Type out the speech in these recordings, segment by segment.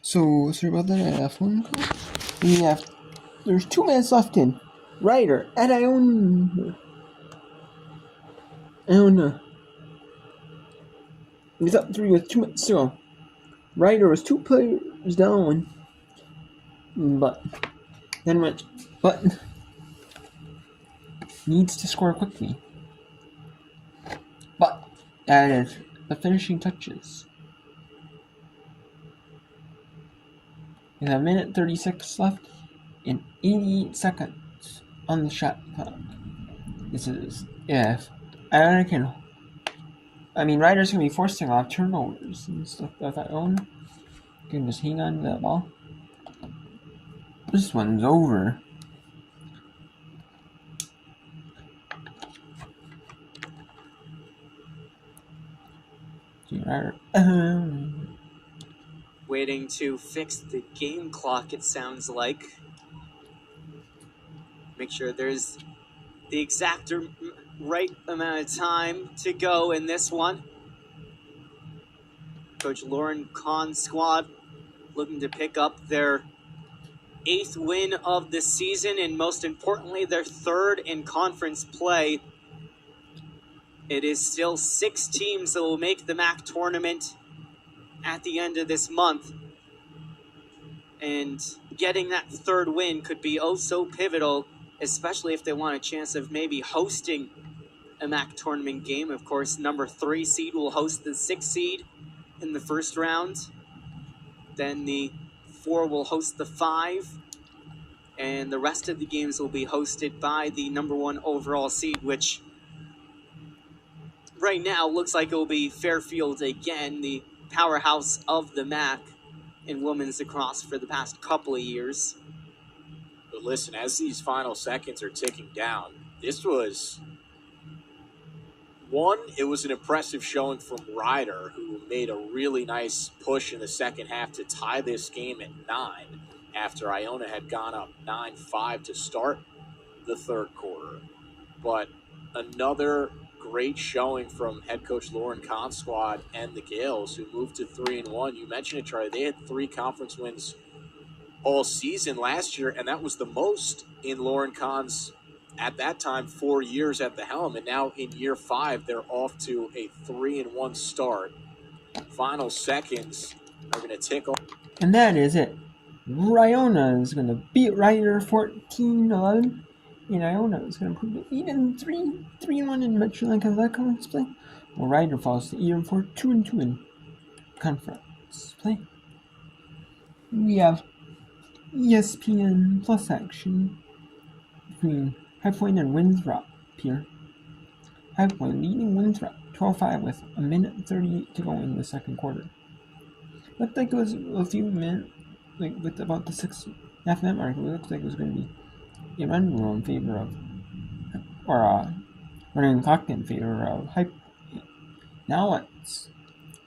So, sorry about that, I had a phone call. There's 2 minutes left in. Ryder at Iona. He's up 3 with 2 minutes to go. Ryder was 2 players down. But needs to score quickly. But that is the finishing touches. We have a minute 36 left and 88 seconds on the shot clock. This is if Iona can. Ryder's gonna be forcing a lot of turnovers and stuff like that. Iona can just hang on to that ball. This one's over. Waiting to fix the game clock, it sounds like. Make sure there's the exact right amount of time to go in this one. Coach Lauren Kahn's squad looking to pick up their 8th win of the season and most importantly their 3rd in conference play. It is still 6 teams that will make the MAC tournament at the end of this month. And getting that 3rd win could be oh so pivotal, especially if they want a chance of maybe hosting a MAC tournament game. Of course, number 3 seed will host the 6th seed in the first round. Then the 4 will host the 5. And the rest of the games will be hosted by the number 1 overall seed, which right now looks like it will be Fairfield again, the powerhouse of the MAC in women's lacrosse for the past couple of years. But listen, as these final seconds are ticking down, this was it was an impressive showing from Ryder, who made a really nice push in the second half to tie this game at 9 after Iona had gone up 9-5 to start the 3rd quarter. But another great showing from head coach Lauren Kahn's squad and the Gales, who moved to 3-1. You mentioned it, Charlie. They had 3 conference wins all season last year, and that was the most in Lauren Kahn's, at that time, 4 years at the helm. And now in year 5, they're off to a 3-1 start. Final seconds are going to tick off. And that is it. Iona is going to beat Ryder 14-11. And Iona is going to prove it even 3-1 in Metro that conference play. Well, Ryder falls to even 2-2 in conference play. We have ESPN Plus action between High Point and Winthrop here. High Point leading Winthrop 12-5 with a minute 38 to go in the second quarter. Looked like it was a few minutes, like with about the 6.5 minute mark, it looked like it was going to be a run rule in favor of, or a running clock in favor of High Point. Now it's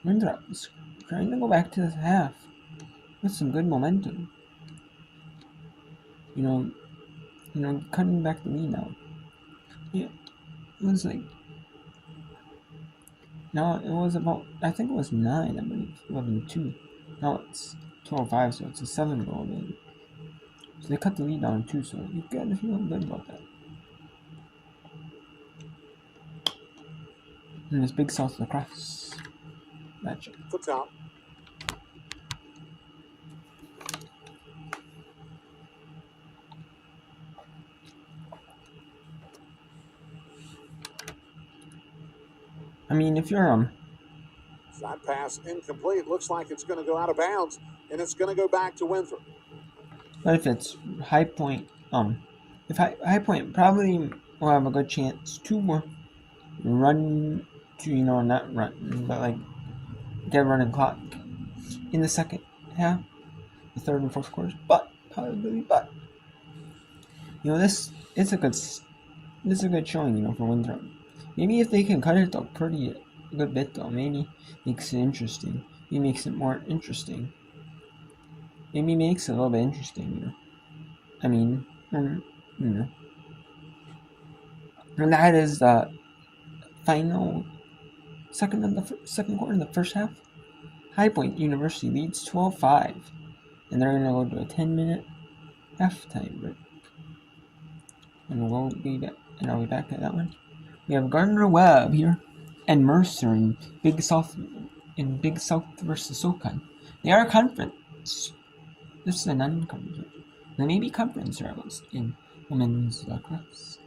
Winthrop's trying to go back to the half with some good momentum. Cutting back the lead now. Yeah, it was like, now it was about, I think it was 9, I believe, 11-2. Now it's 12-5, so it's a 7-goal lead. So they cut the lead down too, so you gotta feel good about that. And this Big South lacrosse matchup. The top. If you're Shot pass incomplete. Looks like it's going to go out of bounds, and it's going to go back to Winthrop. But if it's High Point, if High Point probably will have a good chance to run to, not run, but like get a running clock in the second half, the 3rd and 4th quarters. But this is a good showing, for Winthrop. Maybe if they can cut it up pretty good bit though, maybe makes it interesting. Maybe makes it more interesting. Maybe makes it a little bit interesting, And that is the final second quarter in the first half. High Point University leads 12-5. And they're going to go to a 10-minute halftime break. And I'll be back at that one. We have Gardner-Webb here and Mercer in Big South versus SoCon. They are a conference. This is a non-conference. There may be conference rivals in women's lacrosse.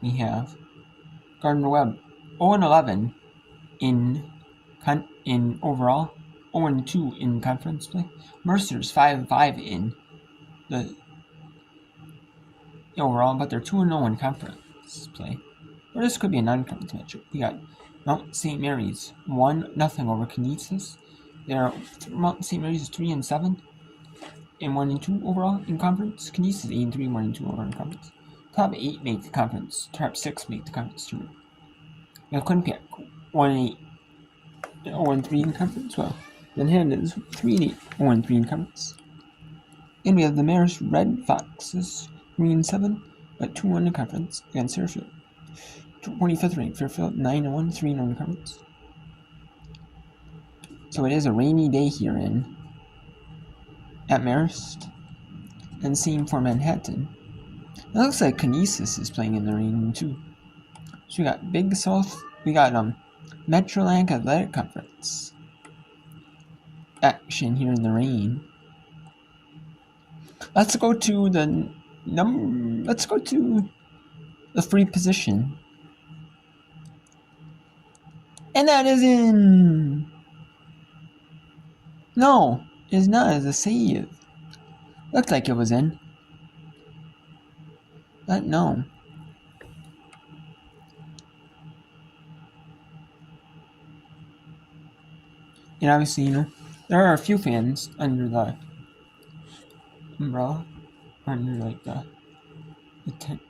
We have Gardner-Webb 0-11 in overall, 0-2 in conference play. Mercer's 5-5 in the overall, but they're 2-0 in conference play. Or this could be a non-conference matchup. We got Mount St. Mary's 1-0 over Canisius. Mount St. Mary's is 3-7 and 1-2 overall in conference. Canisius 8-3, 1-2 overall in conference. Top 8 make the conference. Top 6 make the conference tournament. We have Quinnipiac 1-8, 0-3 in conference. Well, then Hammond is 3-8, 0-3 in conference. And we have the Maris Red Foxes 3-7, but 2-1 in conference against Fairfield. 25th ranked Fairfield 9-1, 3-0 in conference. So it is a rainy day here at Marist, and same for Manhattan. It looks like Canisius is playing in the rain too. So we got Big South. We got Metrolank Athletic Conference action here in the rain. Let's go to the free position. And that is in. No, it is not as a save. Looked like it was in. But no. And obviously, there are a few fans under the umbrella, under like the tent,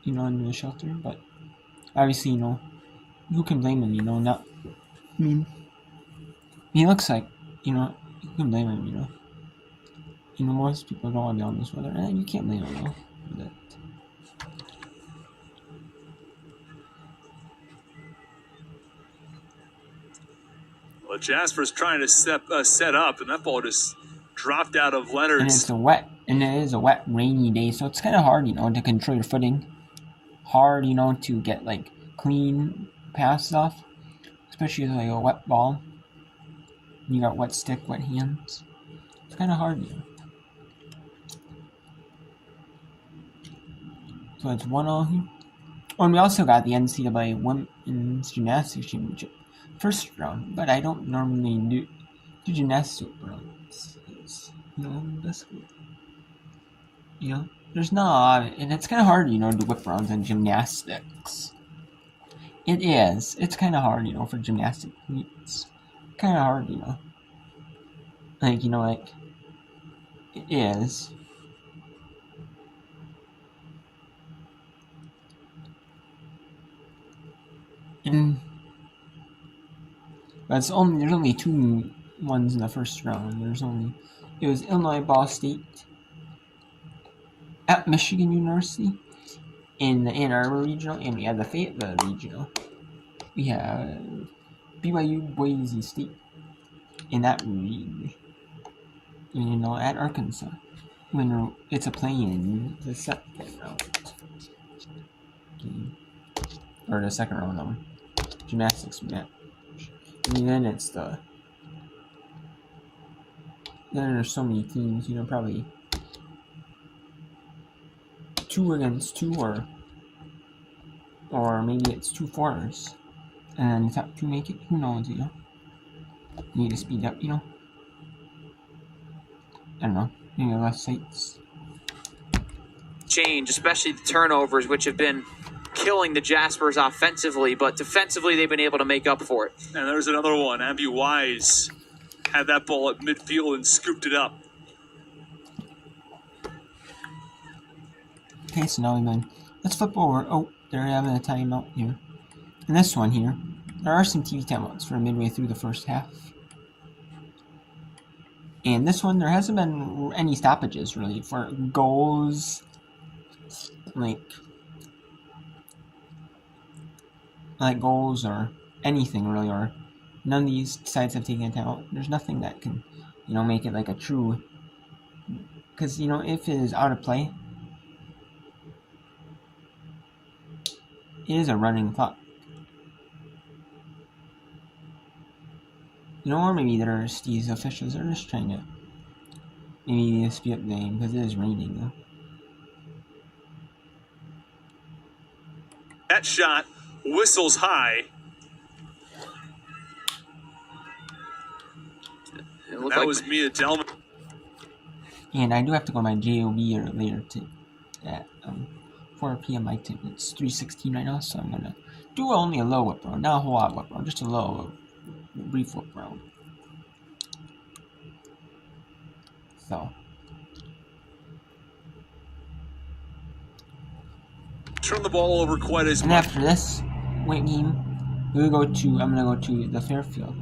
under the shelter, but obviously, who can blame him, not, he looks like, you can blame him, most people don't want to be on this weather, and you can't blame him, for that. Well, Jasper's trying to set up, and that ball just dropped out of Leonard's. And it is a wet, rainy day, so it's kind of hard, to control your footing. Hard, to get like clean passes off, especially with like a wet ball. You got wet stick, wet hands. It's kind of hard, So it's 1-0 here. Oh, and we also got the NCAA Women's Gymnastics Championship first round, but I don't normally do gymnastics rounds. Basically, there's not a lot, and it's kind of hard, to whip rounds in gymnastics. It is. It's kind of hard, for gymnastic meets. Kind of hard, Like, it is. But there's only two ones in the first round. It was Illinois Ball State at Michigan University in the Ann Arbor Regional, and we have the Fayetteville Regional. We have BYU Boise State in that region. At Arkansas. When it's a play-in, the second round. Or the second round of gymnastics match. And then then there's so many teams, probably 2 against 2 or maybe it's 2 fours. And then the top 2 make it. Who knows, Need to speed up, I don't know. Maybe less sights. Change, especially the turnovers, which have been killing the Jaspers offensively, but defensively they've been able to make up for it. And there's another one. Abby Wise had that ball at midfield and scooped it up. Okay, so now let's flip over. Oh, they're having a timeout here. And this one here, there are some TV timeouts for midway through the first half. And this one, there hasn't been any stoppages, really, for goals, like goals or anything, really, or none of these sides have taken a timeout. There's nothing that can, make it like a true. Because, if it is out of play, it is a running clock. Or maybe these officials are just trying to maybe speed up the game because it is raining though. That shot whistles high. That was Mia Delman. And I do have to go to my JOB later at 4 p.m. my time. It's 3:16 right now, so I'm gonna do only a low whip round, not a whole lot whip round, just a brief whip round. So. Turn the ball over quite as much. And after this game, I'm gonna go to the Fairfield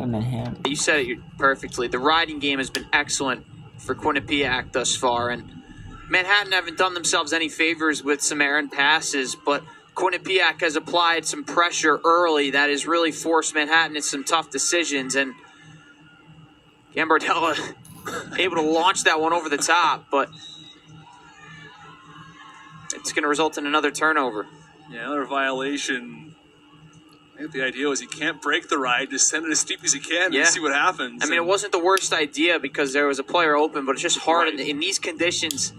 Manhattan. You said it perfectly. The riding game has been excellent for Quinnipiac thus far, and Manhattan haven't done themselves any favors with some errant passes, but Quinnipiac has applied some pressure early that has really forced Manhattan into some tough decisions, and Gambardella able to launch that one over the top, but it's going to result in another turnover. Yeah, another violation. I think the idea was he can't break the ride, just send it as steep as he can and see what happens. I mean, it wasn't the worst idea because there was a player open, but it's just hard in these conditions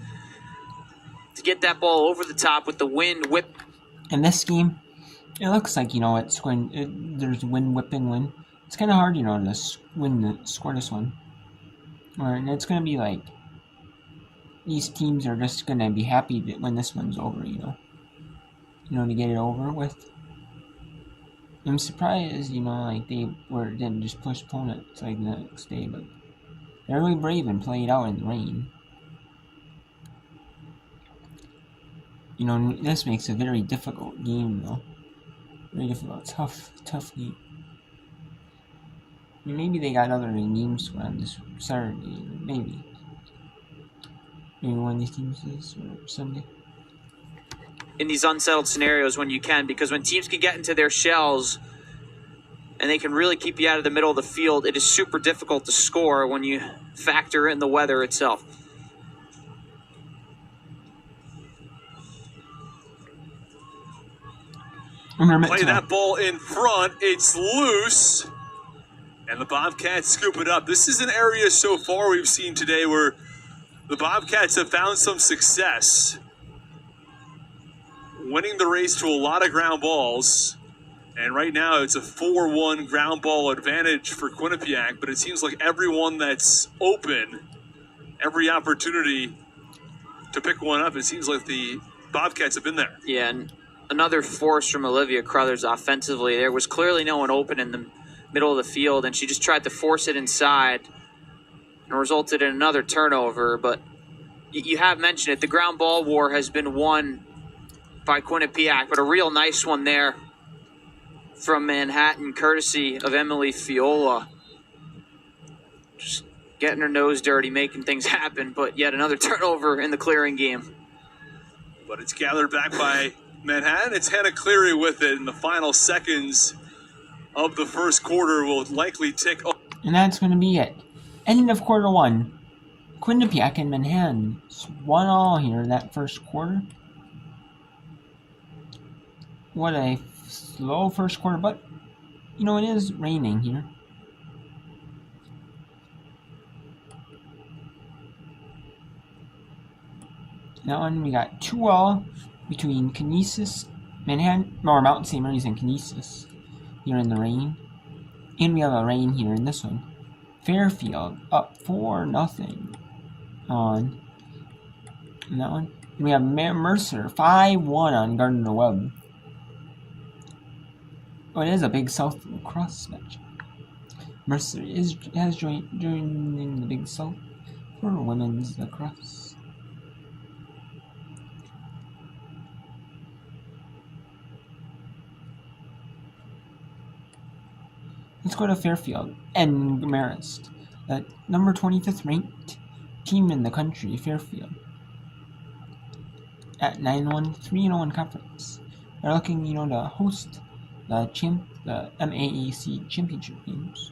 to get that ball over the top with the wind whip. In this game, it looks like, there's wind, whip, and wind. It's kind of hard, to score this one. And it's going to be like, these teams are just going to be happy when this one's over, to get it over with. I'm surprised, they didn't just postpone it to the next day, but they're really brave and play it out in the rain. This makes a very difficult game, though. Very difficult, tough game. I mean, maybe they got other games on this Saturday, maybe. Maybe one of these teams is, or Sunday. In these unsettled scenarios when you can, because when teams can get into their shells and they can really keep you out of the middle of the field, it is super difficult to score when you factor in the weather itself. Play that ball in front. It's loose. And the Bobcats scoop it up. This is an area so far we've seen today where the Bobcats have found some success, winning the race to a lot of ground balls. And right now it's a 4-1 ground ball advantage for Quinnipiac, but it seems like everyone that's open, every opportunity to pick one up, it seems like the Bobcats have been there. Yeah, and another force from Olivia Crothers offensively. There was clearly no one open in the middle of the field, and she just tried to force it inside and resulted in another turnover. But you have mentioned it. The ground ball war has been won by Quinnipiac, but a real nice one there from Manhattan, courtesy of Emily Fiola. Just getting her nose dirty, making things happen, but yet another turnover in the clearing game. But it's gathered back by Manhattan. It's Hannah Cleary with it in the final seconds of the first quarter will likely tick. And that's going to be it. End of quarter one. Quinnipiac and Manhattan 1-1 here in that first quarter. What a slow first quarter, but it is raining here. That one we got 2-2 between Canisius, Manhattan, or Mountain St. Mary's and Canisius here in the rain. And we have a rain here in this one. Fairfield up 4-0 on that one. And we have Mercer 5-1 on Gardner-Webb. Oh, it is a Big South lacrosse match. Mercer has joined in the Big South for women's lacrosse. Let's go to Fairfield and Marist. The number 25th ranked team in the country, Fairfield. At 9-1, 3-0 conference. They're looking, to host the MAAC championship games.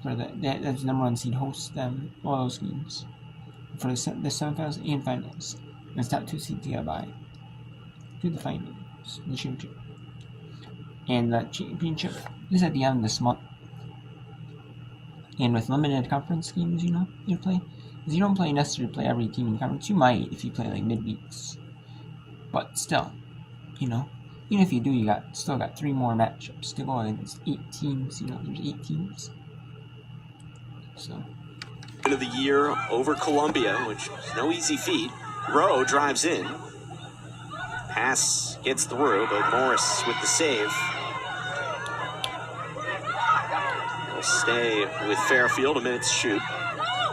For that's the number 1 seed hosts them all those games for the semifinals and finals. And the top 2 seed to get by to the finals, the championship. And the championship is at the end of this month. And with limited conference games, you play. Because you don't necessarily play every team in conference. You might if you play like midweeks. But still, even if you do, you still got 3 more matchups to go against 8 teams. There's 8 teams. So. End of the year over Columbia, which is no easy feat. Rowe drives in. Pass gets through, but Morris with the save. Will stay with Fairfield, a minute to shoot.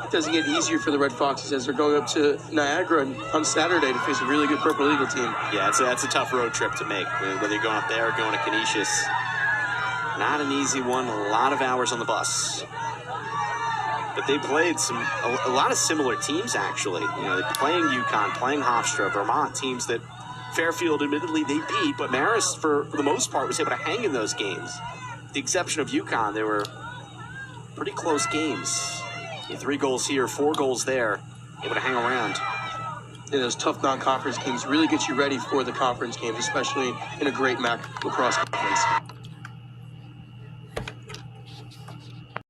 It doesn't get easier for the Red Foxes as they're going up to Niagara on Saturday to face a really good Purple Eagle team. Yeah, that's a tough road trip to make, whether you're going up there or going to Canisius. Not an easy one, a lot of hours on the bus. But they played a lot of similar teams, actually. Playing UConn, playing Hofstra, Vermont, teams that Fairfield, admittedly, they beat, but Marist, for the most part, was able to hang in those games. With the exception of UConn, they were pretty close games. 3 goals here, 4 goals there, able to hang around. And those tough non-conference games really get you ready for the conference games, especially in a great MAC lacrosse conference.